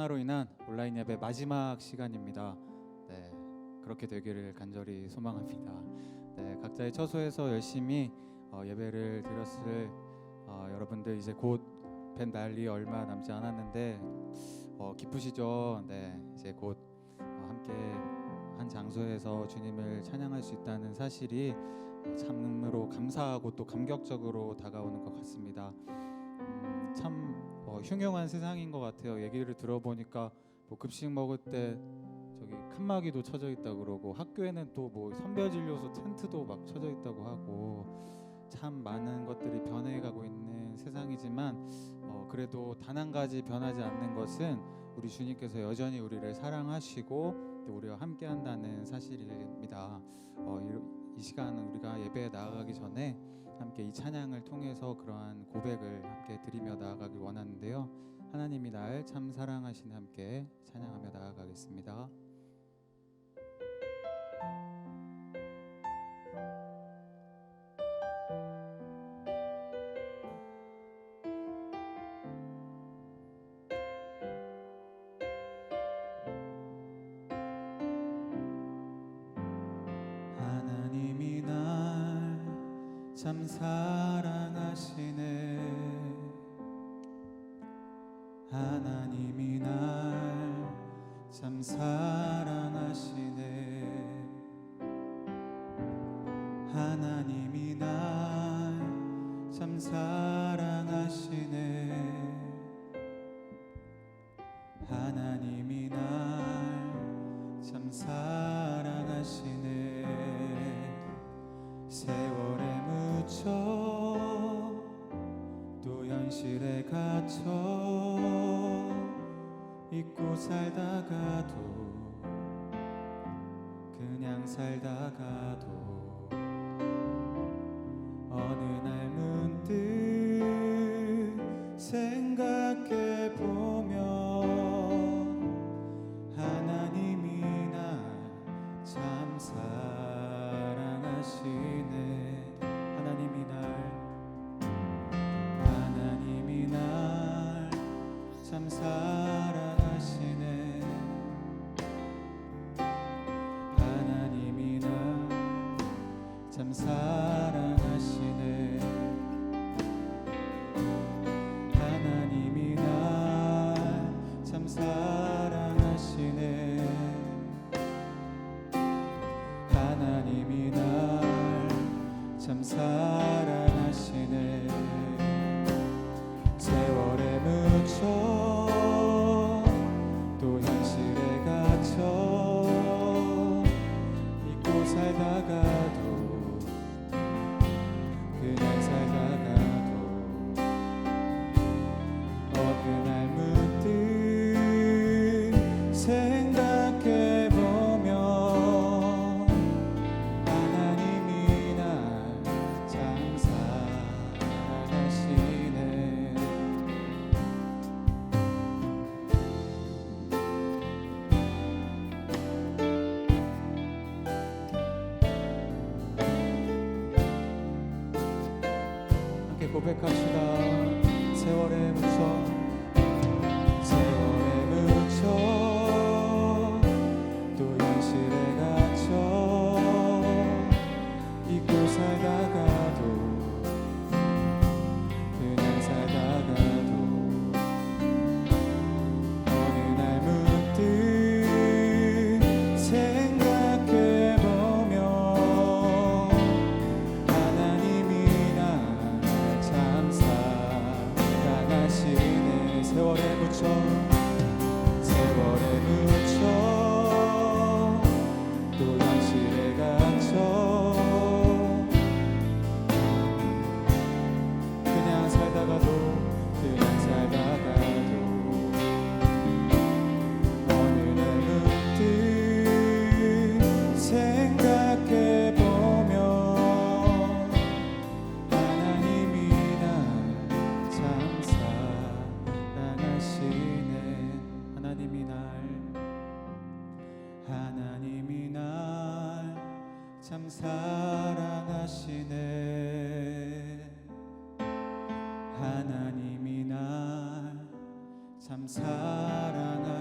코로나로 인한 온라인 예배 마지막 시간입니다. 네, 그렇게 되기를 간절히 소망합니다. 네, 각자의 처소에서 열심히 예배를 드렸을 여러분들 이제 곧 뵌 날이 얼마 남지 않았는데 기쁘시죠? 네, 이제 곧 함께 한 장소에서 주님을 찬양할 수 있다는 사실이 참으로 감사하고 또 감격적으로 다가오는 것 같습니다. 참 흉흉한 세상인 것 같아요. 얘기를 들어보니까 뭐 급식 먹을 때 저기 칸막이도 쳐져 있다고 그러고, 학교에는 또 뭐 선별진료소 텐트도 막 쳐져 있다고 하고, 참 많은 것들이 변해가고 있는 세상이지만 그래도 단 한 가지 변하지 않는 것은 우리 주님께서 여전히 우리를 사랑하시고 또 우리와 함께한다는 사실입니다. 이 시간은 우리가 예배에 나아가기 전에 함께 이 찬양을 통해서 그러한 고백을 함께 드리며 나아가길 원하는데요. 하나님이 날 참 사랑하시네 함께 찬양하며 나아가겠습니다. 하나님이 날 참 사랑하시네. 하나님이 날 참 사랑하시네. 하나님이 날 참 사랑하시네. 하나님이 날 참 사랑하시네. 세월에 묻혀 또 현실에 갇혀 잊고 살다가도 그냥 살다가도 어느 날 문득 생각해보면 하나님이 날 참 사랑하시네. 하나님이 날 참 사랑하시네. 하나님이 날 참 사랑하시네. 하나님이 날 참 사랑하시네. 하나님이 날 참 사랑하시네. 세월에 묻혀 또 현실에 갇혀 잊고 살다가도 그냥 살다가도 어느 날 문득 생각해보면 하나님이 날 참 사랑하시네. 함께 고백합시다. 세월에 묻혀 또 현실에 갇혀 잊고 살다가도 그냥 살다가도 어느 날 문득 생각해보면 하나님이 날 참 사랑하시네. 세월에 묻혀 또 현실에 갇혀 그냥 살다가도 어느 날 문득 생각해보면 하나님이 날 참 사랑하시네. 하나님이 날 참 사랑하시네. 하나님이 날 참 사랑하시네.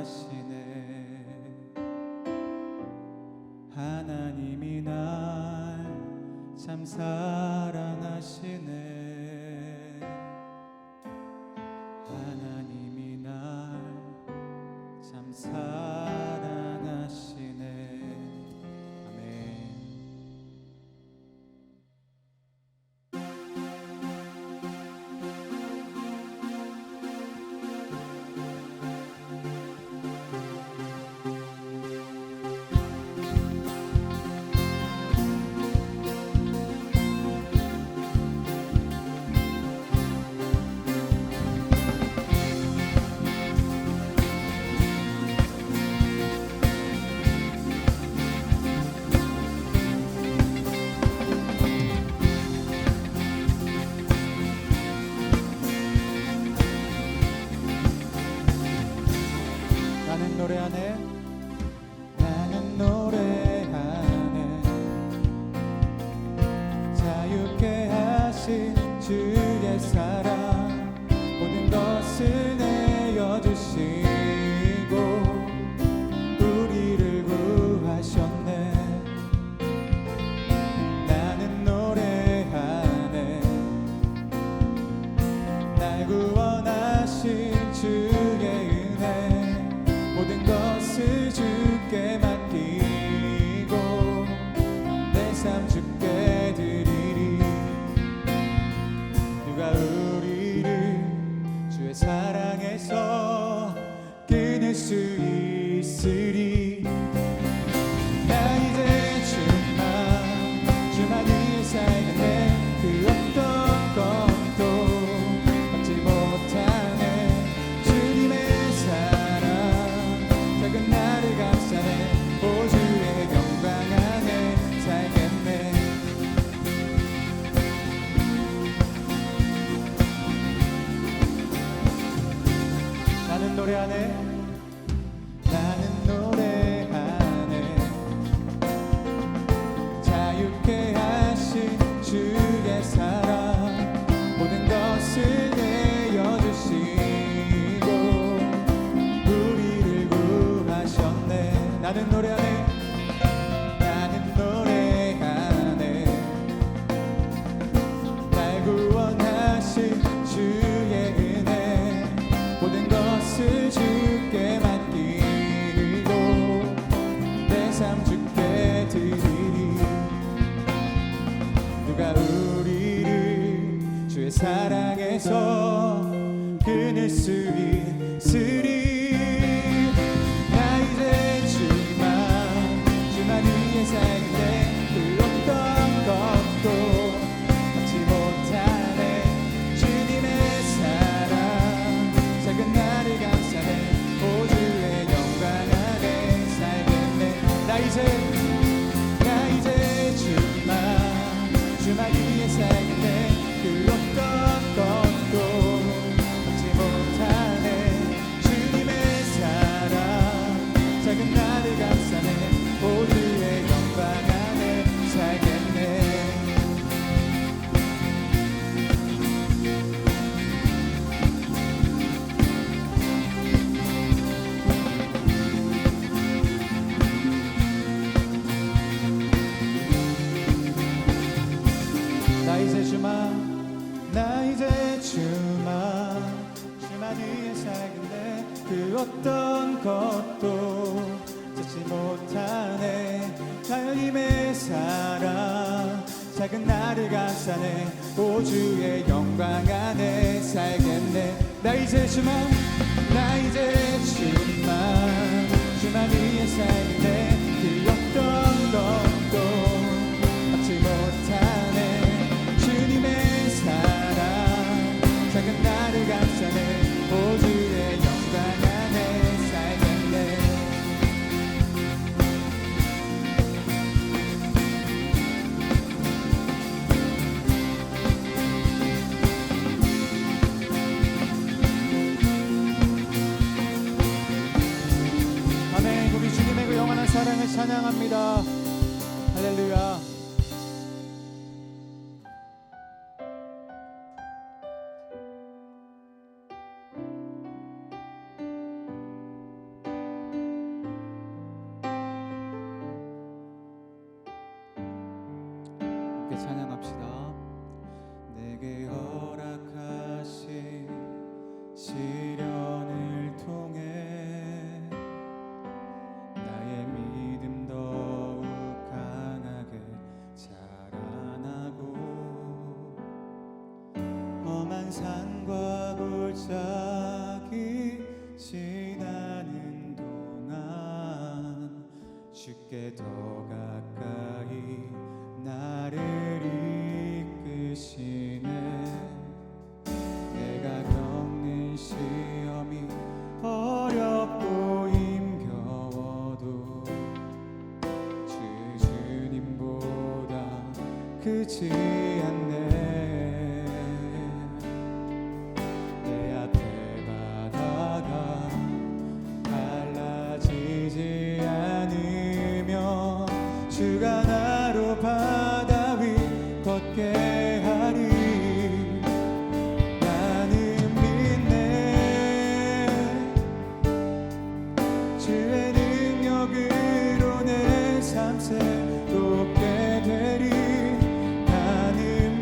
것을 주께 맡기고 내 삶 주께 드리리. 누가 우리를 주의 사랑에서 끊을 수 있으리. 나 이제 주만 위에 살겠네. 그 어떤 것도 막지 못하네. 주님의 사랑 작은 나를 감싸네. 오 주의 영광 안에 살겠네. 나는 노래하네. 나는 노래하네. 자유케 하신 주의 사랑 모든 것을 내어주시고 우리를 구하셨네. 나는 노래하네. 나는 노래하네. 날 구원하신 주의 은혜 모든 것을 주께 맡기고 내 삶 주께 드리리. 누가 우리를 주의 사랑에서 끊을 수 있으리. 나 이제 주만 위에 살겠네. 그 어떤 것도 막지 못하네. 주님의 사랑 작은 나를 감싸네. 오 주의 영광 안에 살겠네. 나 이제 주만 위에 살겠네. 그 어떤 것도 막지 못하네. 주님의 사랑 작은 나를 감싸네. 오 주의 영광 안에 살겠네. 나 이제 주만 위에 살겠네. 그 어떤 것도 찾지 못하네. 하나님의 사랑 작은 나를 감싸네. 오 주의 영광 안에 살겠네. 나 이제 주만 위에 살겠네. 그 어떤 것도 막지 못하네. 주님의 사랑 작은 나를 감싸네. 오 주의 영광 안에 살겠네. 아멘. 우리 주님의 그 영원한 사랑을 찬양합니다. 할렐루야. 찬양합시다. 내게 허락하신 시련을 통해 나의 믿음 더욱 강하게 자라나고 험한 산과 골짜기 지나는 동안 주께 더 가까이 나를 이끄시네. 내가 겪는 시험이 어렵고 힘겨워도 주님보다 크지 않네. 내 앞에 바다가 갈라지지 않으며 주가 나로 바다 위 걷게 하리. 나는 믿네. 주의 능력으로 내 삶 새롭게 되리. 나는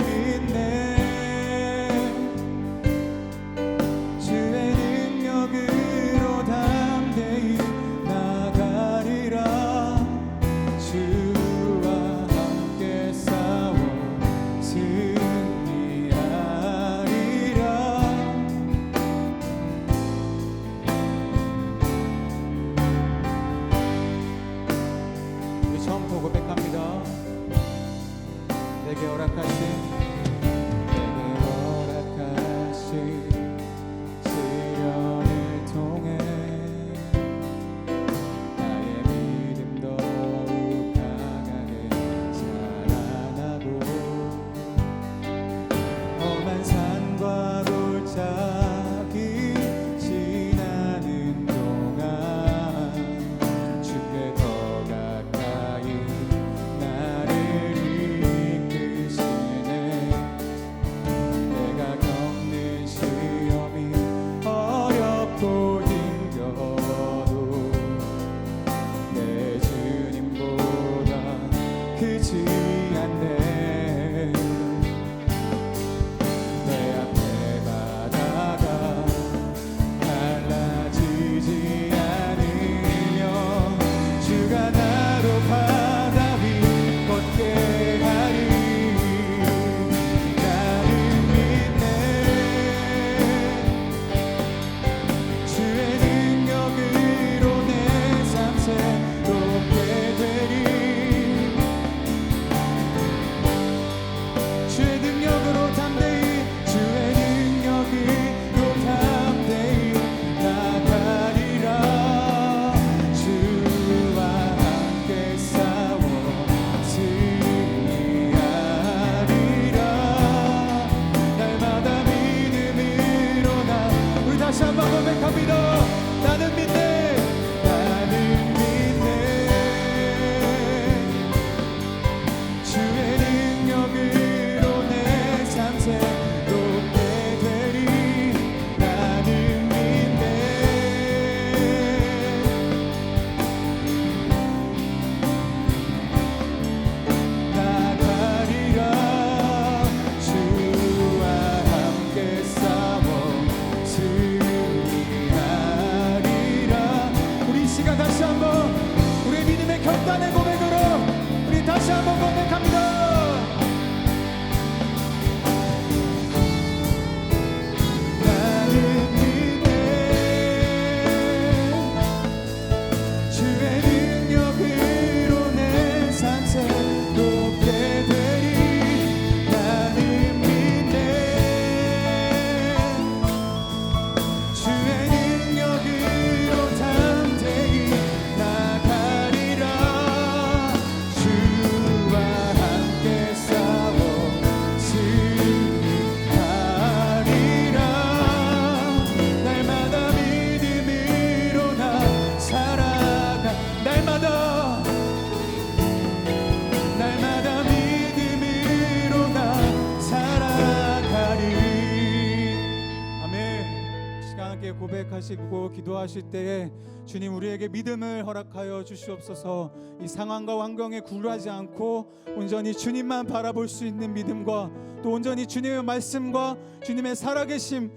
고백합니다. 내게 허락하신 시련을 통해 나의 믿음 더욱 강하게 자라나고 험한 산과 골짜기 지나는 동안 주께 더 가까이 나를 이끄시네. 내가 겪는 시험이 어렵고 힘겨도 내 주님보다 크지 않네. 내 앞에 바다가 갈라지지 않으면 주가 나로 바다 위 걷게 하리. 나는 믿네. 주의 능력으로 내 삶 새롭게 되리. 주의 능력으로 담대히 주의 능력으로 담대히 나가리라. 주와 함께 싸워 승리하리라. 날마다 믿음으로 우리 다시 한번 고백합니다. 나는 믿네. 나는 믿네. 주의 능력으로 내 삶 새롭게 되리. 나는 믿네. 나가리라. 주와 함께 싸워 승리하리라. 우리 이 시간 다시 한번 우리의 믿음의 결단의 고백으로 우리 다시 한번 고백합니다. 나는 믿네. 주의 능력으로 내 삶 새롭게 되리. 나는 믿네. 주의 능력으로 담대히 나가리라. 주와 함께 싸워 승리하리라. 날마다 믿음으로 나 살아가. 날마다 믿음으로 나 살아가리. 아멘. 시간 함께 고백하시고 기도하실 때에 주님 우리에게 믿음을 허락하여 주시옵소서. 이 상황과 환경에 굴하지 않고 온전히 주님만 바라볼 수 있는 믿음과 또 온전히 주님의 말씀과 주님의 살아계심,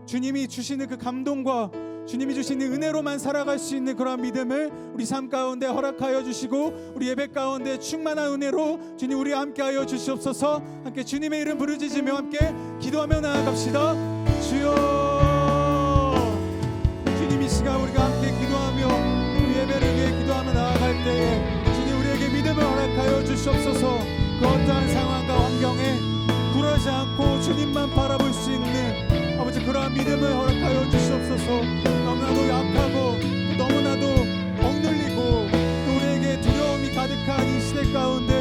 주님이 주시는 그 감동과 주님이 주시는 은혜로만 살아갈 수 있는 그런 믿음을 우리 삶 가운데 허락하여 주시고 우리 예배 가운데 충만한 은혜로 주님 우리와 함께하여 주시옵소서. 함께 주님의 이름 부르짖으며 함께 기도하며 나아갑시다. 주여. 주님 이 시간 우리가 함께 기도하며 우리 예배를 위해 기도하며 나아갈 때에 주님 우리에게 믿음을 허락하여 주시옵소서. 그 어떠한 상황과 환경에 굴하지 않고 주님만 바라볼 수 있는 아버지 그러한 믿음을 허락하여 주시옵소서. 너무나도 약하고 너무나도 억눌리고 또 우리에게 두려움이 가득한 이 시대 가운데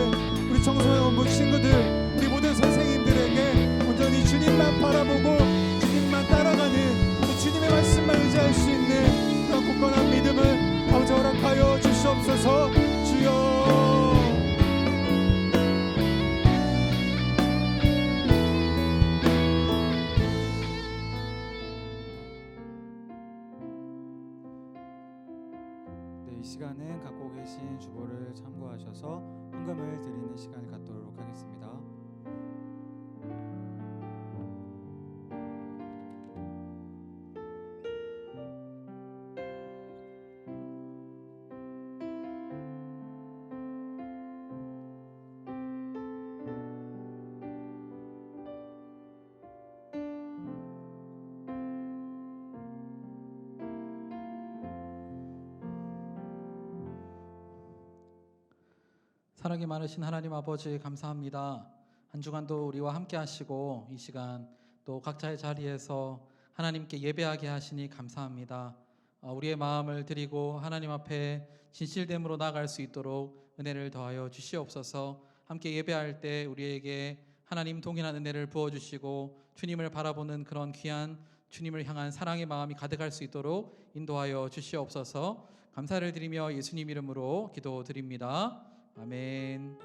우리 청소년 원부 친구들 우리 모든 선생님들에게 온전히 주님만 바라보고 주님만 따라가는 또 주님의 말씀만 의지할 수 있는 그런 굳건한 믿음을 아버지 허락하여 주시옵소서. 주여. 이 시간은 갖고 계신 주보를 참고하셔서 헌금을 드리는 시간을 갖도록 하겠습니다. 사랑이 많으신 하나님 아버지 감사합니다. 한 주간도 우리와 함께 하시고 이 시간 또 각자의 자리에서 하나님께 예배하게 하시니 감사합니다. 우리의 마음을 드리고 하나님 앞에 진실됨으로 나아갈 수 있도록 은혜를 더하여 주시옵소서. 함께 예배할 때 우리에게 하나님 동일한 은혜를 부어주시고 주님을 바라보는 그런 귀한 주님을 향한 사랑의 마음이 가득할 수 있도록 인도하여 주시옵소서. 감사를 드리며 예수님 이름으로 기도드립니다. 아멘.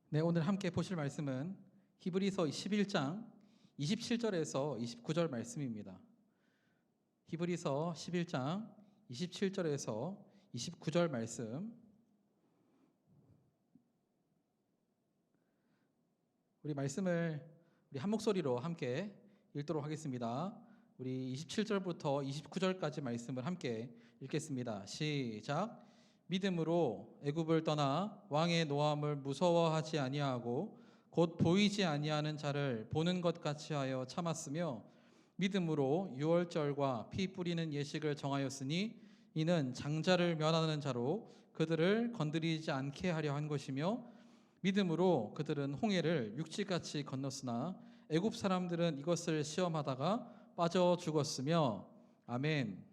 네, 오늘 함께 보실 말씀은 히브리서 11장 27절에서 29절 말씀입니다. 히브리서 11장 27절에서 29절 말씀. 우리 말씀을 우리 한 목소리로 함께 읽도록 하겠습니다. 우리 27절부터 29절까지 말씀을 함께 읽겠습니다. 시작. 믿음으로 애굽을 떠나 왕의 노함을 무서워하지 아니하고 곧 보이지 아니하는 자를 보는 것 같이 하여 참았으며 믿음으로 유월절과 피 뿌리는 예식을 정하였으니 이는 장자를 면하는 자로 그들을 건드리지 않게 하려 한 것이며 믿음으로 그들은 홍해를 육지같이 건넜으나 애굽 사람들은 이것을 시험하다가 빠져 죽었으며. 아멘.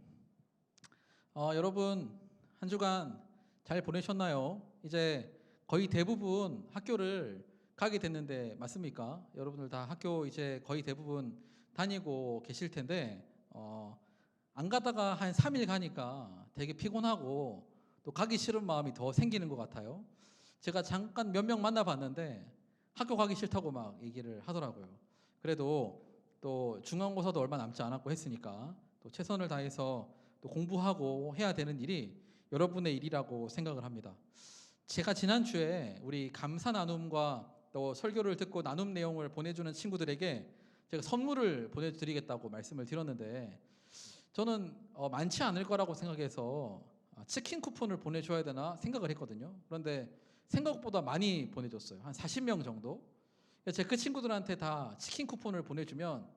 여러분 한 주간 잘 보내셨나요? 이제 거의 대부분 학교를 가게 됐는데 맞습니까? 여러분들 다 학교 이제 거의 대부분 다니고 계실 텐데 안 가다가 한 3일 가니까 되게 피곤하고 또 가기 싫은 마음이 더 생기는 것 같아요. 제가 잠깐 몇 명 만나봤는데 학교 가기 싫다고 막 얘기를 하더라고요. 그래도 또 중간고사도 얼마 남지 않았고 했으니까 또 최선을 다해서 또 공부하고 해야 되는 일이 여러분의 일이라고 생각을 합니다. 제가 지난주에 우리 감사 나눔과 또 설교를 듣고 나눔 내용을 보내주는 친구들에게 제가 선물을 보내드리겠다고 말씀을 드렸는데 저는 많지 않을 거라고 생각해서 치킨 쿠폰을 보내줘야 되나 생각을 했거든요. 그런데 생각보다 많이 보내줬어요. 한 40명 정도. 제가 그 친구들한테 다 치킨 쿠폰을 보내주면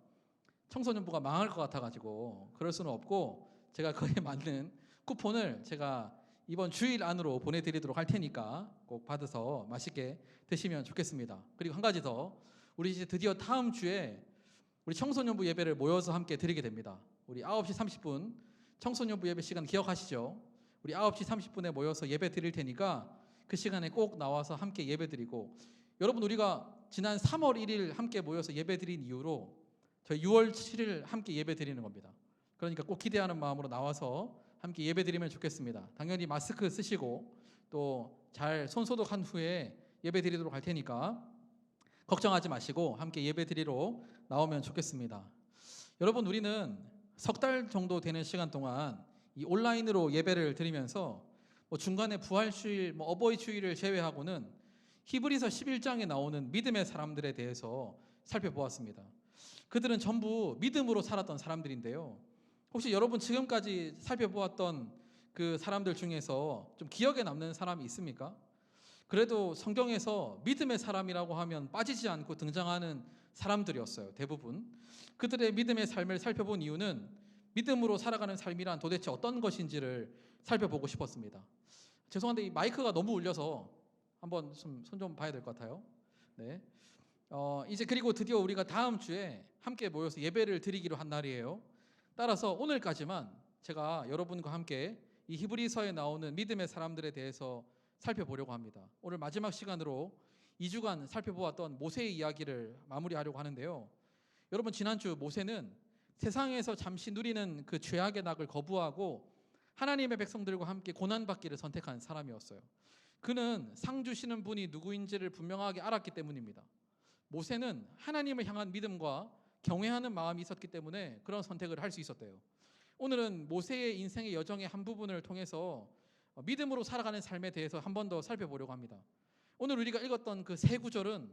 청소년부가 망할 것 같아가지고 그럴 수는 없고 제가 그에 맞는 쿠폰을 제가 이번 주일 안으로 보내드리도록 할 테니까 꼭 받아서 맛있게 드시면 좋겠습니다. 그리고 한 가지 더, 우리 이제 드디어 다음 주에 우리 청소년부 예배를 모여서 함께 드리게 됩니다. 우리 9시 30분 청소년부 예배 시간 기억하시죠? 우리 9시 30분에 모여서 예배 드릴 테니까 그 시간에 꼭 나와서 함께 예배 드리고, 여러분 우리가 지난 3월 1일 함께 모여서 예배 드린 이후로 저희 6월 7일 함께 예배 드리는 겁니다. 그러니까 꼭 기대하는 마음으로 나와서 함께 예배 드리면 좋겠습니다. 당연히 마스크 쓰시고 또 잘 손 소독한 후에 예배 드리도록 할 테니까 걱정하지 마시고 함께 예배 드리러 나오면 좋겠습니다. 여러분 우리는 석 달 정도 되는 시간 동안 이 온라인으로 예배를 드리면서 중간에 부활주일, 어버이 주일을 제외하고는 히브리서 11장에 나오는 믿음의 사람들에 대해서 살펴보았습니다. 그들은 전부 믿음으로 살았던 사람들인데요. 혹시 여러분 지금까지 살펴보았던 그 사람들 중에서 좀 기억에 남는 사람이 있습니까? 그래도 성경에서 믿음의 사람이라고 하면 빠지지 않고 등장하는 사람들이었어요. 대부분. 그들의 믿음의 삶을 살펴본 이유는 믿음으로 살아가는 삶이란 도대체 어떤 것인지를 살펴보고 싶었습니다. 죄송한데 이 마이크가 너무 울려서 한번 손 좀 봐야 될 것 같아요. 네. 이제 그리고 드디어 우리가 다음 주에 함께 모여서 예배를 드리기로 한 날이에요. 따라서 오늘까지만 제가 여러분과 함께 이 히브리서에 나오는 믿음의 사람들에 대해서 살펴보려고 합니다. 오늘 마지막 시간으로 2주간 살펴보았던 모세의 이야기를 마무리하려고 하는데요. 여러분 지난주 모세는 세상에서 잠시 누리는 그 죄악의 낙을 거부하고 하나님의 백성들과 함께 고난받기를 선택한 사람이었어요. 그는 상 주시는 분이 누구인지를 분명하게 알았기 때문입니다. 모세는 하나님을 향한 믿음과 경외하는 마음이 있었기 때문에 그런 선택을 할 수 있었대요. 오늘은 모세의 인생의 여정의 한 부분을 통해서 믿음으로 살아가는 삶에 대해서 한 번 더 살펴보려고 합니다. 오늘 우리가 읽었던 그 세 구절은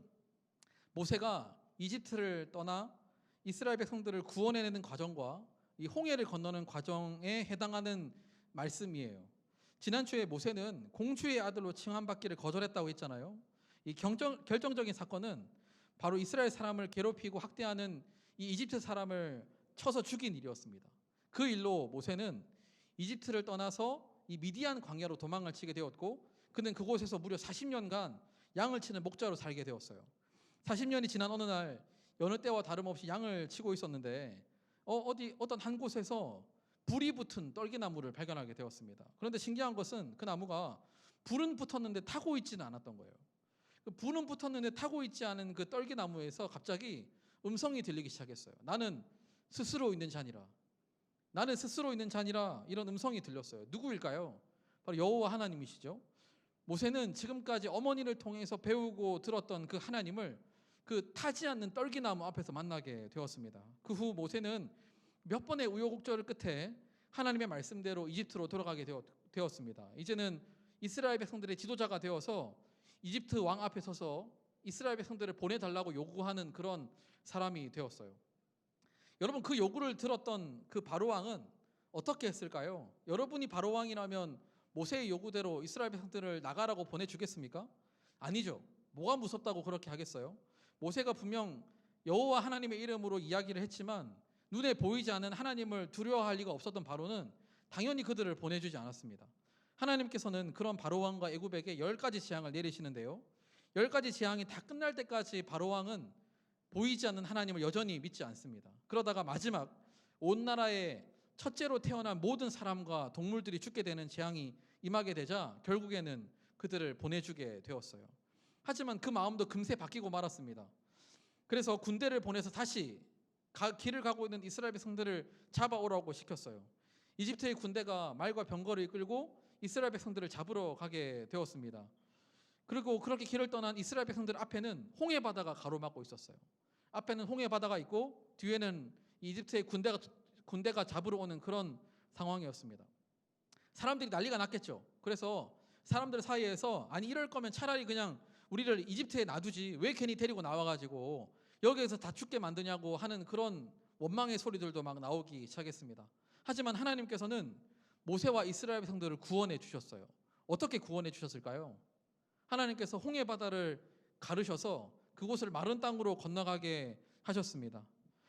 모세가 이집트를 떠나 이스라엘 백성들을 구원해내는 과정과 이 홍해를 건너는 과정에 해당하는 말씀이에요. 지난주에 모세는 공주의 아들로 칭함받기를 거절했다고 했잖아요. 이 결정적인 사건은 바로 이스라엘 사람을 괴롭히고 학대하는 이 이집트 사람을 쳐서 죽인 일이었습니다. 그 일로 모세는 이집트를 떠나서 이 미디안 광야로 도망을 치게 되었고, 그는 그곳에서 무려 40년간 양을 치는 목자로 살게 되었어요. 40년이 지난 어느 날 여느 때와 다름없이 양을 치고 있었는데 어떤 한 곳에서 불이 붙은 떨기나무를 발견하게 되었습니다. 그런데 신기한 것은 그 나무가 불은 붙었는데 타고 있지는 않았던 거예요. 그 불은 붙었는데 타고 있지 않은 그 떨기나무에서 갑자기 음성이 들리기 시작했어요. 나는 스스로 있는 자니라. 나는 스스로 있는 자니라. 이런 음성이 들렸어요. 누구일까요? 바로 여호와 하나님이시죠. 모세는 지금까지 어머니를 통해서 배우고 들었던 그 하나님을 그 타지 않는 떨기나무 앞에서 만나게 되었습니다. 그 후 모세는 몇 번의 우여곡절 끝에 하나님의 말씀대로 이집트로 돌아가게 되었습니다. 이제는 이스라엘 백성들의 지도자가 되어서 이집트 왕 앞에 서서 이스라엘 백성들을 보내달라고 요구하는 그런 사람이 되었어요. 여러분, 그 요구를 들었던 그 바로 왕은 어떻게 했을까요? 여러분이 바로 왕이라면 모세의 요구대로 이스라엘 백성들을 나가라고 보내주겠습니까? 아니죠. 뭐가 무섭다고 그렇게 하겠어요? 모세가 분명 여호와 하나님의 이름으로 이야기를 했지만 눈에 보이지 않는 하나님을 두려워할 리가 없었던 바로는 당연히 그들을 보내주지 않았습니다. 하나님께서는 그런 바로왕과 애굽에게 10가지 재앙을 내리시는데요, 10가지 재앙이 다 끝날 때까지 바로왕은 보이지 않는 하나님을 여전히 믿지 않습니다. 그러다가 마지막 온 나라에 첫째로 태어난 모든 사람과 동물들이 죽게 되는 재앙이 임하게 되자 결국에는 그들을 보내주게 되었어요. 하지만 그 마음도 금세 바뀌고 말았습니다. 그래서 군대를 보내서 다시 길을 가고 있는 이스라엘 백성들을 잡아오라고 시켰어요. 이집트의 군대가 말과 병거를 이끌고 이스라엘 백성들을 잡으러 가게 되었습니다. 그리고 그렇게 길을 떠난 이스라엘 백성들 앞에는 홍해 바다가 가로막고 있었어요. 앞에는 홍해 바다가 있고 뒤에는 이집트의 군대가 잡으러 오는 그런 상황이었습니다. 사람들이 난리가 났겠죠. 그래서 사람들 사이에서 아니 이럴 거면 차라리 그냥 우리를 이집트에 놔두지 왜 괜히 데리고 나와가지고 여기에서 다 죽게 만드냐고 하는 그런 원망의 소리들도 막 나오기 시작했습니다. 하지만 하나님께서는 모세와 이스라엘 백성들을 구원해 주셨어요. 어떻게 구원해 주셨을까요? 하나님께서 홍해 바다를 가르셔서 그곳을 마른 땅으로 건너가게 하셨습니다.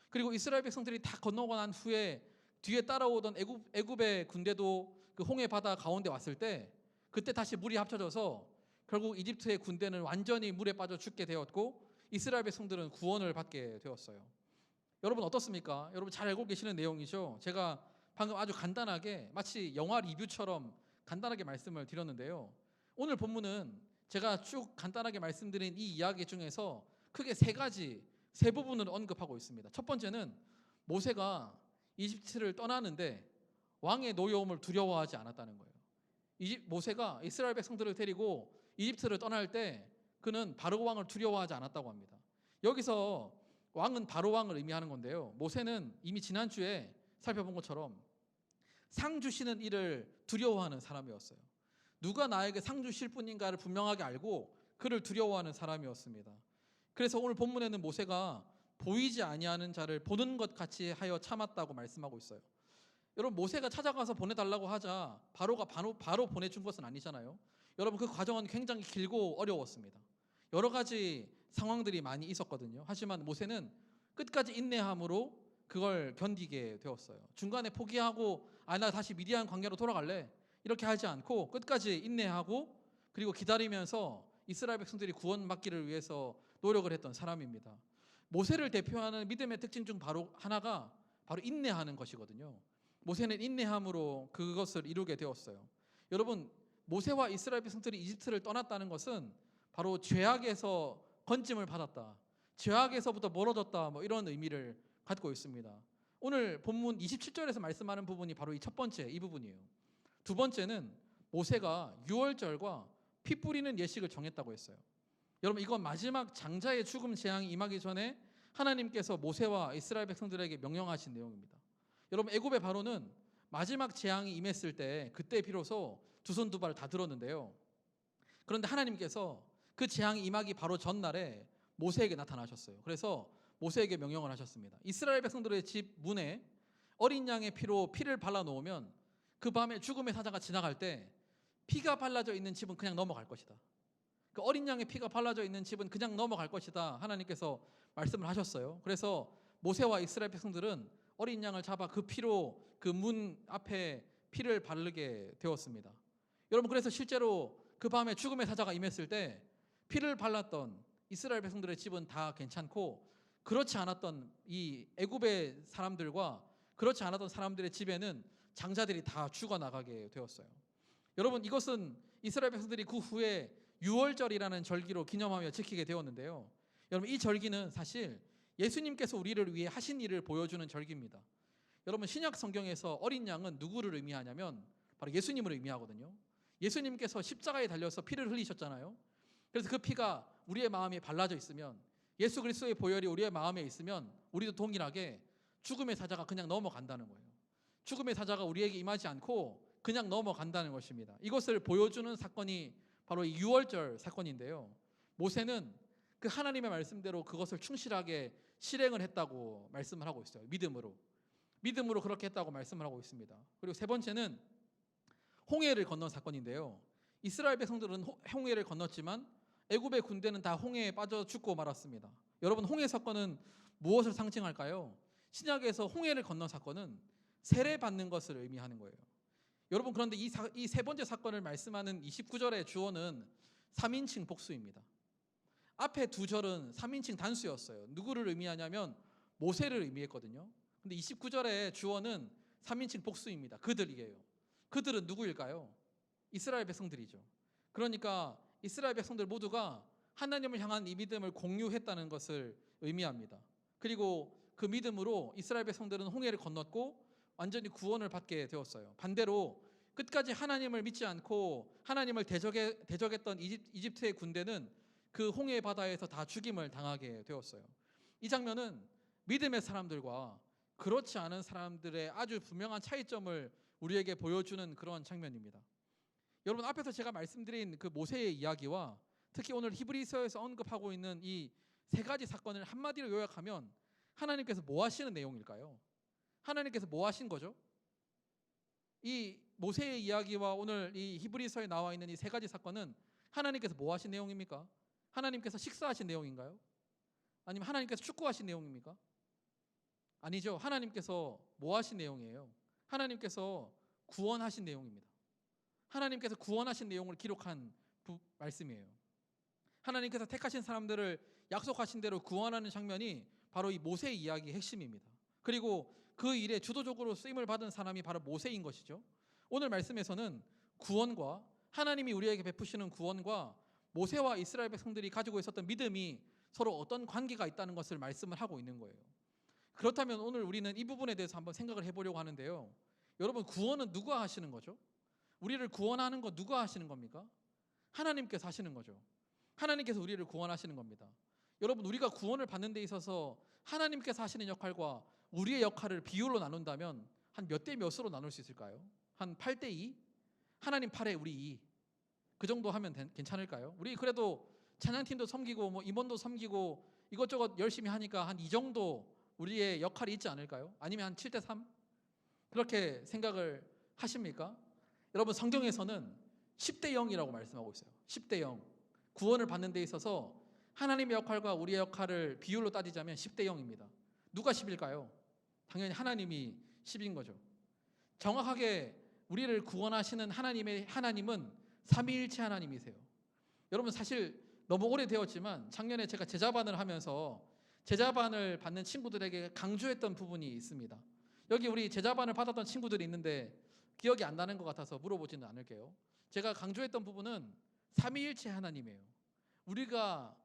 그리고 이스라엘 백성들이 다 건너고 난 후에 뒤에 따라오던 애굽의 군대도 그 홍해 바다 가운데 왔을 때 그때 다시 물이 합쳐져서 결국 이집트의 군대는 완전히 물에 빠져 죽게 되었고 이스라엘 백성들은 구원을 받게 되었어요. 여러분 어떻습니까? 여러분 잘 알고 계시는 내용이죠. 제가 방금 아주 간단하게 마치 영화 리뷰처럼 간단하게 말씀을 드렸는데요, 오늘 본문은 제가 쭉 간단하게 말씀드린 이 이야기 중에서 크게 세 부분을 언급하고 있습니다. 첫 번째는 모세가 이집트를 떠나는데 왕의 노여움을 두려워하지 않았다는 거예요. 모세가 이스라엘 백성들을 데리고 이집트를 떠날 때 그는 바로 왕을 두려워하지 않았다고 합니다. 여기서 왕은 바로 왕을 의미하는 건데요, 모세는 이미 지난주에 살펴본 것처럼 상 주시는 일을 두려워하는 사람이었어요. 누가 나에게 상 주실 분인가를 분명하게 알고 그를 두려워하는 사람이었습니다. 그래서 오늘 본문에는 모세가 보이지 아니하는 자를 보는 것 같이 하여 참았다고 말씀하고 있어요. 여러분, 모세가 찾아가서 보내달라고 하자 바로가 바로 보내준 것은 아니잖아요. 여러분, 그 과정은 굉장히 길고 어려웠습니다. 여러 가지 상황들이 많이 있었거든요. 하지만 모세는 끝까지 인내함으로 그걸 견디게 되었어요. 중간에 포기하고 나 다시 미디안 광야로 돌아갈래 이렇게 하지 않고 끝까지 인내하고 그리고 기다리면서 이스라엘 백성들이 구원받기를 위해서 노력을 했던 사람입니다. 모세를 대표하는 믿음의 특징 중 하나가 바로 인내하는 것이거든요. 모세는 인내함으로 그것을 이루게 되었어요. 여러분, 모세와 이스라엘 백성들이 이집트를 떠났다는 것은 바로 죄악에서 건짐을 받았다, 죄악에서부터 멀어졌다, 이런 의미를 갖고 있습니다. 오늘 본문 27절에서 말씀하는 부분이 바로 이 첫 번째 이 부분이에요. 두 번째는 모세가 유월절과 피 뿌리는 예식을 정했다고 했어요. 여러분, 이건 마지막 장자의 죽음 재앙이 임하기 전에 하나님께서 모세와 이스라엘 백성들에게 명령하신 내용입니다. 여러분, 애굽의 바로는 마지막 재앙이 임했을 때 그때 비로소 두 손 두 발 다 들었는데요, 그런데 하나님께서 그 재앙이 임하기 바로 전날에 모세에게 나타나셨어요. 그래서 모세에게 명령을 하셨습니다. 이스라엘 백성들의 집 문에 어린 양의 피로 피를 발라 놓으면 그 밤에 죽음의 사자가 지나갈 때 피가 발라져 있는 집은 그냥 넘어갈 것이다. 그 어린 양의 피가 발라져 있는 집은 그냥 넘어갈 것이다. 하나님께서 말씀을 하셨어요. 그래서 모세와 이스라엘 백성들은 어린 양을 잡아 그 피로 그 문 앞에 피를 바르게 되었습니다. 여러분, 그래서 실제로 그 밤에 죽음의 사자가 임했을 때 피를 발랐던 이스라엘 백성들의 집은 다 괜찮고, 그렇지 않았던 이 애굽의 사람들과 그렇지 않았던 사람들의 집에는 장자들이 다 죽어나가게 되었어요. 여러분, 이것은 이스라엘 백성들이 그 후에 유월절이라는 절기로 기념하며 지키게 되었는데요. 여러분, 이 절기는 사실 예수님께서 우리를 위해 하신 일을 보여주는 절기입니다. 여러분, 신약 성경에서 어린 양은 누구를 의미하냐면 바로 예수님을 의미하거든요. 예수님께서 십자가에 달려서 피를 흘리셨잖아요. 그래서 그 피가 우리의 마음에 발라져 있으면, 예수 그리스도의 보혈이 우리의 마음에 있으면 우리도 동일하게 죽음의 사자가 그냥 넘어간다는 거예요. 죽음의 사자가 우리에게 임하지 않고 그냥 넘어간다는 것입니다. 이것을 보여주는 사건이 바로 이 유월절 사건인데요. 모세는 그 하나님의 말씀대로 그것을 충실하게 실행을 했다고 말씀을 하고 있어요. 믿음으로 그렇게 했다고 말씀을 하고 있습니다. 그리고 세 번째는 홍해를 건넌 사건인데요. 이스라엘 백성들은 홍해를 건넜지만 애굽의 군대는 다 홍해에 빠져 죽고 말았습니다. 여러분, 홍해 사건은 무엇을 상징할까요? 신약에서 홍해를 건넌 사건은 세례 받는 것을 의미하는 거예요. 여러분, 그런데 이 세 번째 사건을 말씀하는 29절의 주어는 3인칭 복수입니다. 앞에 두 절은 3인칭 단수였어요. 누구를 의미하냐면 모세를 의미했거든요. 근데 29절의 주어는 3인칭 복수입니다. 그들이에요. 그들은 누구일까요? 이스라엘 백성들이죠. 그러니까 이스라엘 백성들 모두가 하나님을 향한 이 믿음을 공유했다는 것을 의미합니다. 그리고 그 믿음으로 이스라엘 백성들은 홍해를 건넜고 완전히 구원을 받게 되었어요. 반대로 끝까지 하나님을 믿지 않고 하나님을 대적했던 이집트의 군대는 그 홍해 바다에서 다 죽임을 당하게 되었어요. 이 장면은 믿음의 사람들과 그렇지 않은 사람들의 아주 분명한 차이점을 우리에게 보여주는 그런 장면입니다. 여러분, 앞에서 제가 말씀드린 그 모세의 이야기와 특히 오늘 히브리서에서 언급하고 있는 이 세 가지 사건을 한마디로 요약하면 하나님께서 뭐 하시는 내용일까요? 하나님께서 뭐 하신 거죠? 이 모세의 이야기와 오늘 이 히브리서에 나와 있는 이 세 가지 사건은 하나님께서 뭐 하신 내용입니까? 하나님께서 식사하신 내용인가요? 아니면 하나님께서 축구하신 내용입니까? 아니죠. 하나님께서 뭐 하신 내용이에요? 하나님께서 구원하신 내용입니다. 하나님께서 구원하신 내용을 기록한 말씀이에요. 하나님께서 택하신 사람들을 약속하신 대로 구원하는 장면이 바로 이 모세의 이야기의 핵심입니다. 그리고 그 일에 주도적으로 쓰임을 받은 사람이 바로 모세인 것이죠. 오늘 말씀에서는 구원과 하나님이 우리에게 베푸시는 구원과 모세와 이스라엘 백성들이 가지고 있었던 믿음이 서로 어떤 관계가 있다는 것을 말씀을 하고 있는 거예요. 그렇다면 오늘 우리는 이 부분에 대해서 한번 생각을 해보려고 하는데요. 여러분, 구원은 누가 하시는 거죠? 우리를 구원하는 거 누가 하시는 겁니까? 하나님께서 하시는 거죠. 하나님께서 우리를 구원하시는 겁니다. 여러분, 우리가 구원을 받는 데 있어서 하나님께서 하시는 역할과 우리의 역할을 비율로 나눈다면 한 몇 대 몇으로 나눌 수 있을까요? 한 8대 2? 하나님 8에 우리 2. 그 정도 하면 괜찮을까요? 우리 그래도 찬양팀도 섬기고 뭐 임원도 섬기고 이것저것 열심히 하니까 한 이 정도 우리의 역할이 있지 않을까요? 아니면 한 7대 3? 그렇게 생각을 하십니까? 여러분, 성경에서는 10대 0이라고 말씀하고 있어요. 10대 0. 구원을 받는 데 있어서 하나님의 역할과 우리의 역할을 비율로 따지자면 10대 0입니다. 누가 10일까요? 당연히 하나님이 10인 거죠. 정확하게 우리를 구원하시는 하나님은 삼위일체 하나님이세요. 여러분, 사실 너무 오래되었지만 작년에 제가 제자반을 하면서 제자반을 받는 친구들에게 강조했던 부분이 있습니다. 여기 우리 제자반을 받았던 친구들이 있는데 기억이 안 나는 것 같아서 물어보지는 않을게요. 제가 강조했던 부분은 삼위일체 하나님이에요. 우리가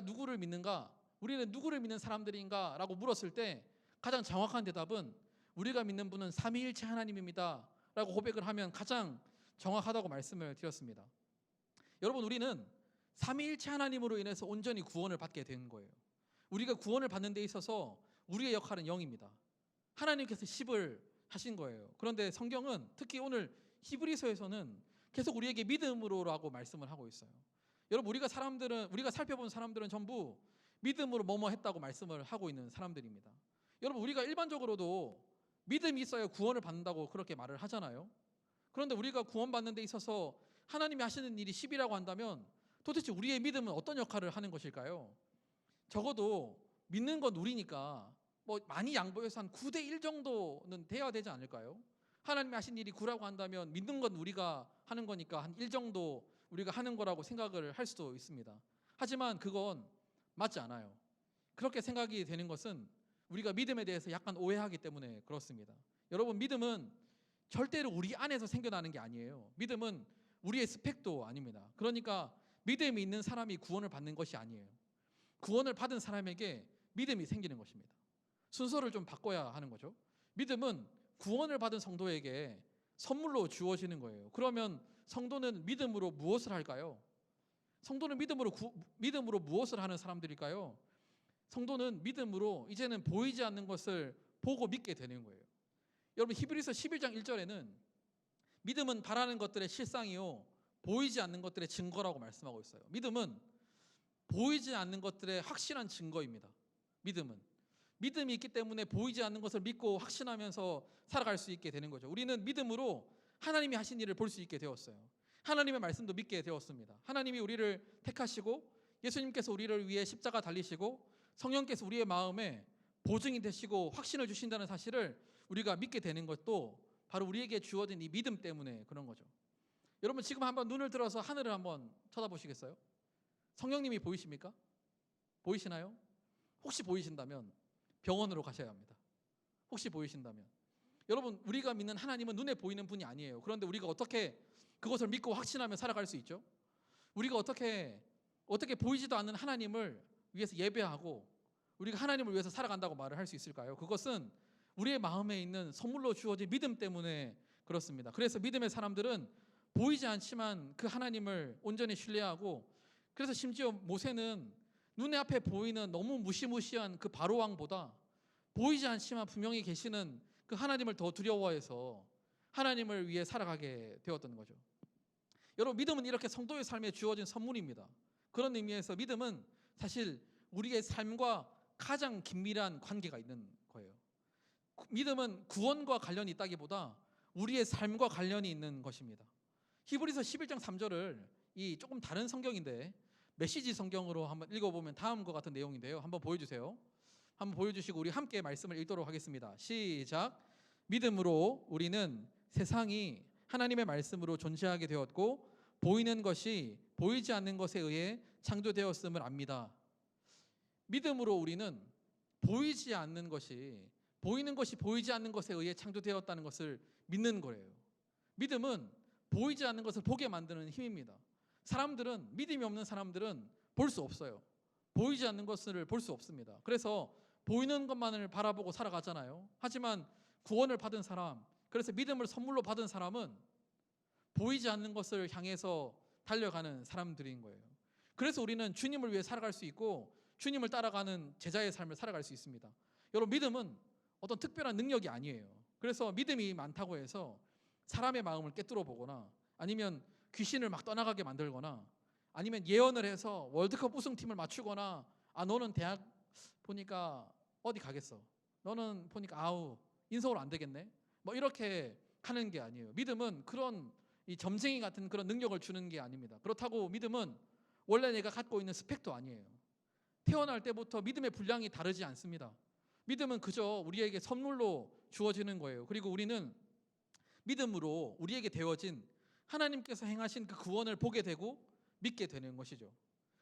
누구를 믿는가? 우리는 누구를 믿는 사람들인가? 라고 물었을 때 가장 정확한 대답은 우리가 믿는 분은 삼위일체 하나님입니다 라고 고백을 하면 가장 정확하다고 말씀을 드렸습니다. 여러분, 우리는 삼위일체 하나님으로 인해서 온전히 구원을 받게 된 거예요. 우리가 구원을 받는 데 있어서 우리의 역할은 0입니다. 하나님께서 10을 하신 거예요. 그런데 성경은 특히 오늘 히브리서에서는 계속 우리에게 믿음으로라고 말씀을 하고 있어요. 여러분, 우리가 살펴본 사람들은 전부 믿음으로 뭐뭐 했다고 말씀을 하고 있는 사람들입니다. 여러분, 우리가 일반적으로도 믿음이 있어야 구원을 받는다고 그렇게 말을 하잖아요. 그런데 우리가 구원받는 데 있어서 하나님이 하시는 일이 10이라고 한다면 도대체 우리의 믿음은 어떤 역할을 하는 것일까요? 적어도 믿는 건 우리니까 뭐 많이 양보해서 한 9대 1 정도는 돼야 되지 않을까요? 하나님이 하신 일이 9라고 한다면 믿는 건 우리가 하는 거니까 한 1 정도 우리가 하는 거라고 생각을 할 수도 있습니다. 하지만 그건 맞지 않아요. 그렇게 생각이 되는 것은 우리가 믿음에 대해서 약간 오해하기 때문에 그렇습니다. 여러분, 믿음은 절대로 우리 안에서 생겨나는 게 아니에요. 믿음은 우리의 스펙도 아닙니다. 그러니까 믿음이 있는 사람이 구원을 받는 것이 아니에요. 구원을 받은 사람에게 믿음이 생기는 것입니다. 순서를 좀 바꿔야 하는 거죠. 믿음은 구원을 받은 성도에게 선물로 주어지는 거예요. 그러면 성도는 믿음으로 무엇을 할까요? 성도는 믿음으로 무엇을 하는 사람들일까요? 성도는 믿음으로 이제는 보이지 않는 것을 보고 믿게 되는 거예요. 여러분, 히브리서 11장 1절에는 믿음은 바라는 것들의 실상이요 보이지 않는 것들의 증거라고 말씀하고 있어요. 믿음은 보이지 않는 것들의 확실한 증거입니다. 믿음이 있기 때문에 보이지 않는 것을 믿고 확신하면서 살아갈 수 있게 되는 거죠. 우리는 믿음으로 하나님이 하신 일을 볼 수 있게 되었어요. 하나님의 말씀도 믿게 되었습니다. 하나님이 우리를 택하시고 예수님께서 우리를 위해 십자가 달리시고 성령께서 우리의 마음에 보증이 되시고 확신을 주신다는 사실을 우리가 믿게 되는 것도 바로 우리에게 주어진 이 믿음 때문에 그런 거죠. 여러분, 지금 한번 눈을 들어서 하늘을 한번 쳐다보시겠어요? 성령님이 보이십니까? 보이시나요? 혹시 보이신다면 병원으로 가셔야 합니다. 혹시 보이신다면. 여러분, 우리가 믿는 하나님은 눈에 보이는 분이 아니에요. 그런데 우리가 어떻게 그것을 믿고 확신하며 살아갈 수 있죠? 우리가 어떻게 보이지도 않는 하나님을 위해서 예배하고 우리가 하나님을 위해서 살아간다고 말을 할 수 있을까요? 그것은 우리의 마음에 있는 선물로 주어진 믿음 때문에 그렇습니다. 그래서 믿음의 사람들은 보이지 않지만 그 하나님을 온전히 신뢰하고, 그래서 심지어 모세는 눈에 앞에 보이는 너무 무시무시한 그 바로 왕보다 보이지 않지만 분명히 계시는 그 하나님을 더 두려워해서 하나님을 위해 살아가게 되었던 거죠. 여러분, 믿음은 이렇게 성도의 삶에 주어진 선물입니다. 그런 의미에서 믿음은 사실 우리의 삶과 가장 긴밀한 관계가 있는 거예요. 믿음은 구원과 관련이 있다기보다 우리의 삶과 관련이 있는 것입니다. 히브리서 11장 3절을 이 조금 다른 성경인데 메시지 성경으로 한번 읽어보면 다음과 같은 내용인데요. 한번 보여주세요. 한번 보여주시고 우리 함께 말씀을 읽도록 하겠습니다. 시작. 믿음으로 우리는 세상이 하나님의 말씀으로 존재하게 되었고 보이는 것이 보이지 않는 것에 의해 창조되었음을 압니다. 믿음으로 우리는 보이지 않는 것이 보이는 것이 보이지 않는 것에 의해 창조되었다는 것을 믿는 거예요. 믿음은 보이지 않는 것을 보게 만드는 힘입니다. 사람들은, 믿음이 없는 사람들은 볼 수 없어요. 보이지 않는 것을 볼 수 없습니다. 그래서 보이는 것만을 바라보고 살아가잖아요. 하지만 구원을 받은 사람, 그래서 믿음을 선물로 받은 사람은 보이지 않는 것을 향해서 달려가는 사람들인 거예요. 그래서 우리는 주님을 위해 살아갈 수 있고 주님을 따라가는 제자의 삶을 살아갈 수 있습니다. 여러분, 믿음은 어떤 특별한 능력이 아니에요. 그래서 믿음이 많다고 해서 사람의 마음을 꿰뚫어 보거나 아니면 귀신을 막 떠나가게 만들거나 아니면 예언을 해서 월드컵 우승팀을 맞추거나 너는 대학 보니까 어디 가겠어, 너는 보니까 인서울 안 되겠네, 뭐 이렇게 하는 게 아니에요. 믿음은 그런 이 점쟁이 같은 그런 능력을 주는 게 아닙니다. 그렇다고 믿음은 원래 내가 갖고 있는 스펙도 아니에요. 태어날 때부터 믿음의 분량이 다르지 않습니다. 믿음은 그저 우리에게 선물로 주어지는 거예요. 그리고 우리는 믿음으로 우리에게 되어진 하나님께서 행하신 그 구원을 보게 되고 믿게 되는 것이죠.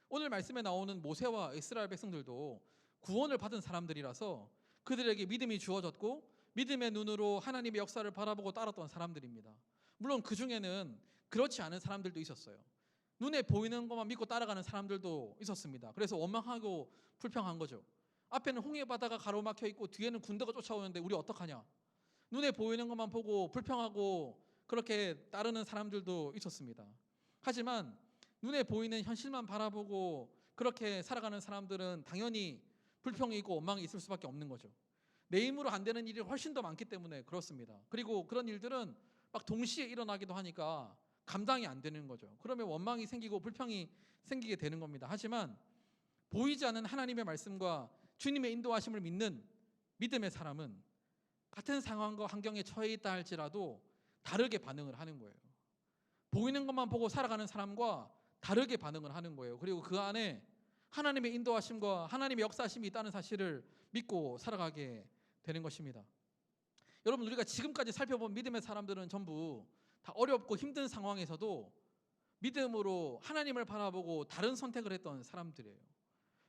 오늘 말씀에 나오는 모세와 이스라엘 백성들도 구원을 받은 사람들이라서 그들에게 믿음이 주어졌고 믿음의 눈으로 하나님의 역사를 바라보고 따랐던 사람들입니다. 물론 그 중에는 그렇지 않은 사람들도 있었어요. 눈에 보이는 것만 믿고 따라가는 사람들도 있었습니다. 그래서 원망하고 불평한 거죠. 앞에는 홍해 바다가 가로막혀 있고 뒤에는 군대가 쫓아오는데 우리 어떡하냐. 눈에 보이는 것만 보고 불평하고 그렇게 따르는 사람들도 있었습니다. 하지만 눈에 보이는 현실만 바라보고 그렇게 살아가는 사람들은 당연히 불평이 있고 원망이 있을 수밖에 없는 거죠. 내 힘으로 안 되는 일이 훨씬 더 많기 때문에 그렇습니다. 그리고 그런 일들은 막 동시에 일어나기도 하니까 감당이 안 되는 거죠. 그러면 원망이 생기고 불평이 생기게 되는 겁니다. 하지만 보이지 않는 하나님의 말씀과 주님의 인도하심을 믿는 믿음의 사람은 같은 상황과 환경에 처해 있다 할지라도 다르게 반응을 하는 거예요. 보이는 것만 보고 살아가는 사람과 다르게 반응을 하는 거예요. 그리고 그 안에 하나님의 인도하심과 하나님의 역사하심이 있다는 사실을 믿고 살아가게 되는 것입니다. 여러분, 우리가 지금까지 살펴본 믿음의 사람들은 전부 다 어렵고 힘든 상황에서도 믿음으로 하나님을 바라보고 다른 선택을 했던 사람들이에요.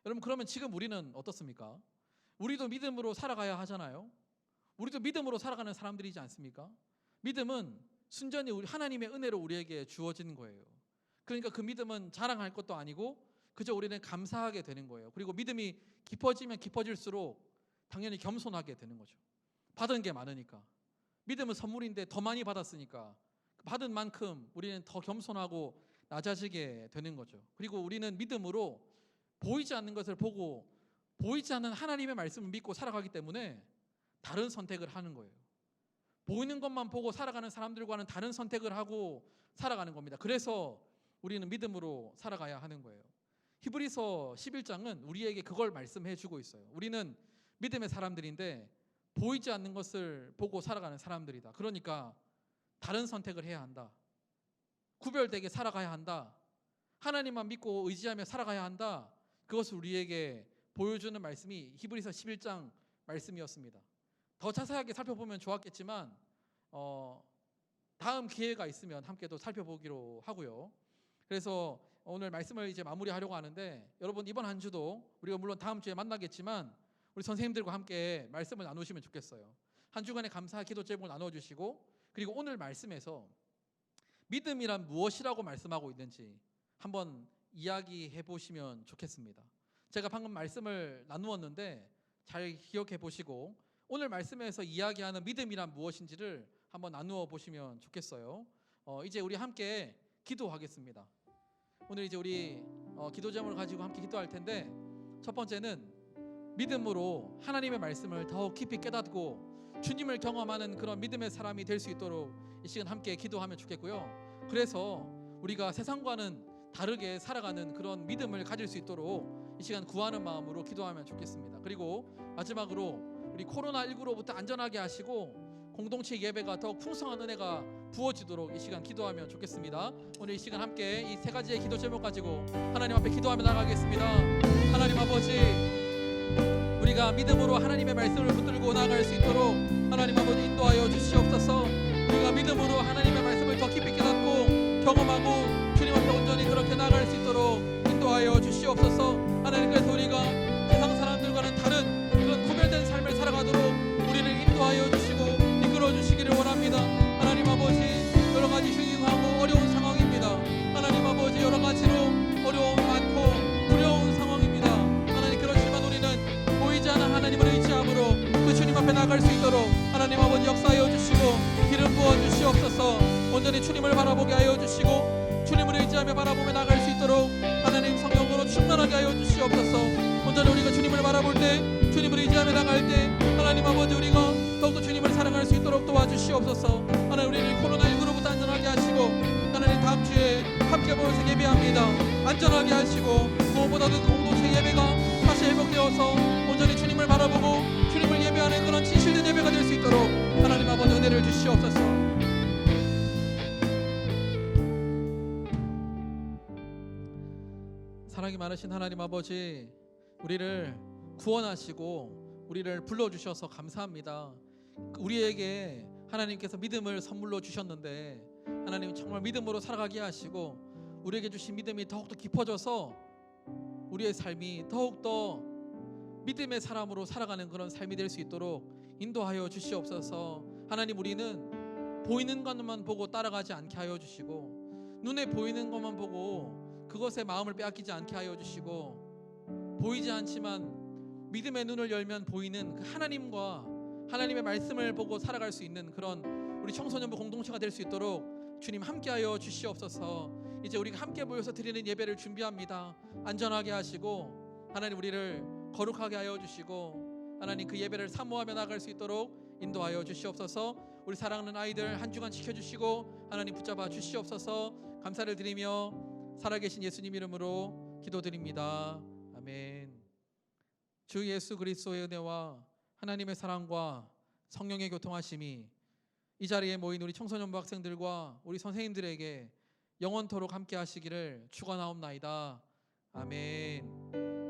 여러분, 그러면 지금 우리는 어떻습니까? 우리도 믿음으로 살아가야 하잖아요. 우리도 믿음으로 살아가는 사람들이지 않습니까? 믿음은 순전히 하나님의 은혜로 우리에게 주어진 거예요. 그러니까 그 믿음은 자랑할 것도 아니고 그저 우리는 감사하게 되는 거예요. 그리고 믿음이 깊어지면 깊어질수록 당연히 겸손하게 되는 거죠. 받은 게 많으니까. 믿음은 선물인데 더 많이 받았으니까 받은 만큼 우리는 더 겸손하고 낮아지게 되는 거죠. 그리고 우리는 믿음으로 보이지 않는 것을 보고 보이지 않는 하나님의 말씀을 믿고 살아가기 때문에 다른 선택을 하는 거예요. 보이는 것만 보고 살아가는 사람들과는 다른 선택을 하고 살아가는 겁니다. 그래서 우리는 믿음으로 살아가야 하는 거예요. 히브리서 11장은 우리에게 그걸 말씀해 주고 있어요. 우리는 믿음의 사람들인데 보이지 않는 것을 보고 살아가는 사람들이다. 그러니까 다른 선택을 해야 한다. 구별되게 살아가야 한다. 하나님만 믿고 의지하며 살아가야 한다. 그것을 우리에게 보여주는 말씀이 히브리서 11장 말씀이었습니다. 더 자세하게 살펴보면 좋았겠지만 다음 기회가 있으면 함께 또 살펴보기로 하고요. 그래서 오늘 말씀을 이제 마무리하려고 하는데, 여러분 이번 한 주도 우리가 물론 다음 주에 만나겠지만 우리 선생님들과 함께 말씀을 나누시면 좋겠어요. 한 주간의 감사 기도 제목을 나눠주시고, 그리고 오늘 말씀에서 믿음이란 무엇이라고 말씀하고 있는지 한번 이야기해 보시면 좋겠습니다. 제가 방금 말씀을 나누었는데 잘 기억해 보시고 오늘 말씀에서 이야기하는 믿음이란 무엇인지를 한번 나누어 보시면 좋겠어요. 이제 우리 함께 기도하겠습니다. 오늘 이제 우리 기도 제목을 가지고 함께 기도할 텐데, 첫 번째는 믿음으로 하나님의 말씀을 더 깊이 깨닫고 주님을 경험하는 그런 믿음의 사람이 될 수 있도록 이 시간 함께 기도하면 좋겠고요. 그래서 우리가 세상과는 다르게 살아가는 그런 믿음을 가질 수 있도록 이 시간 구하는 마음으로 기도하면 좋겠습니다. 그리고 마지막으로 우리 코로나19로부터 안전하게 하시고 공동체 예배가 더욱 풍성한 은혜가 부어지도록 이 시간 기도하면 좋겠습니다. 오늘 이 시간 함께 이 세 가지의 기도 제목 가지고 하나님 앞에 기도하며 나가겠습니다. 하나님 아버지, 우리가 믿음으로 하나님의 말씀을 붙들고 나아갈 수 있도록 하나님 아버지 인도하여 주시옵소서. 우리가 믿음으로 하나님의 말씀을 더 깊이 깨닫고 경험하고 주님 앞에 온전히 그렇게 나아갈 수 있도록 인도하여 주시옵소서. 하나님, 그래서 우리가 세상 사람들과는 다른 그런 구별된 삶을 살아가도록 우리를 인도하여 주시고 이끌어 주시기를 원합니다. 하나님 아버지, 여러 가지 흉흉하고 어려운 상황입니다. 하나님 아버지, 여러 가지로 어려움 많고 두려운 상황입니다. 하나님, 그렇지만 우리는 보이지 않는 하나님을 의지함으로 그 주님 앞에 나갈 수 있도록 하나님 아버지 역사하여 주시고 기름 부어 주시옵소서. 온전히 주님을 바라보게 하여 주시고 주님을 의지하며 바라보며 나갈 수 있도록 하나님 성령으로 충만하게 하여 주시옵소서. 온전히 우리가 주님을 바라볼 때, 주님을 의지하며 나갈 때 하나님 아버지 우리가 더욱더 주님을 사랑할 수 있도록 도와주시옵소서. 하나님, 우리를 코로나19로부터 안전하게 하시고 하나님 다음 주에 함께 모여서 예배합니다. 안전하게 하시고 무엇보다도 그 공동체 예배가 다시 회복되어서 온전히 주님을 바라보고 주님을 예배하는 그런 진실된 예배가 될 수 있도록 하나님 아버지 은혜를 주시옵소서. 사랑이 많으신 하나님 아버지, 우리를 구원하시고 우리를 불러주셔서 감사합니다. 우리에게 하나님께서 믿음을 선물로 주셨는데 하나님 정말 믿음으로 살아가게 하시고 우리에게 주신 믿음이 더욱더 깊어져서 우리의 삶이 더욱더 믿음의 사람으로 살아가는 그런 삶이 될 수 있도록 인도하여 주시옵소서. 하나님, 우리는 보이는 것만 보고 따라가지 않게 하여 주시고 눈에 보이는 것만 보고 그것에 마음을 빼앗기지 않게 하여 주시고 보이지 않지만 믿음의 눈을 열면 보이는 그 하나님과 하나님의 말씀을 보고 살아갈 수 있는 그런 우리 청소년부 공동체가 될 수 있도록 주님 함께하여 주시옵소서. 이제 우리가 함께 모여서 드리는 예배를 준비합니다. 안전하게 하시고 하나님 우리를 거룩하게 하여 주시고 하나님 그 예배를 사모하며 나갈 수 있도록 인도하여 주시옵소서. 우리 사랑하는 아이들 한 주간 지켜주시고 하나님 붙잡아 주시옵소서. 감사를 드리며 살아계신 예수님 이름으로 기도드립니다. 아멘. 주 예수 그리스도의 은혜와 하나님의 사랑과 성령의 교통하심이 이 자리에 모인 우리 청소년부 학생들과 우리 선생님들에게 영원토록 함께 하시기를 축원하옵나이다. 아멘.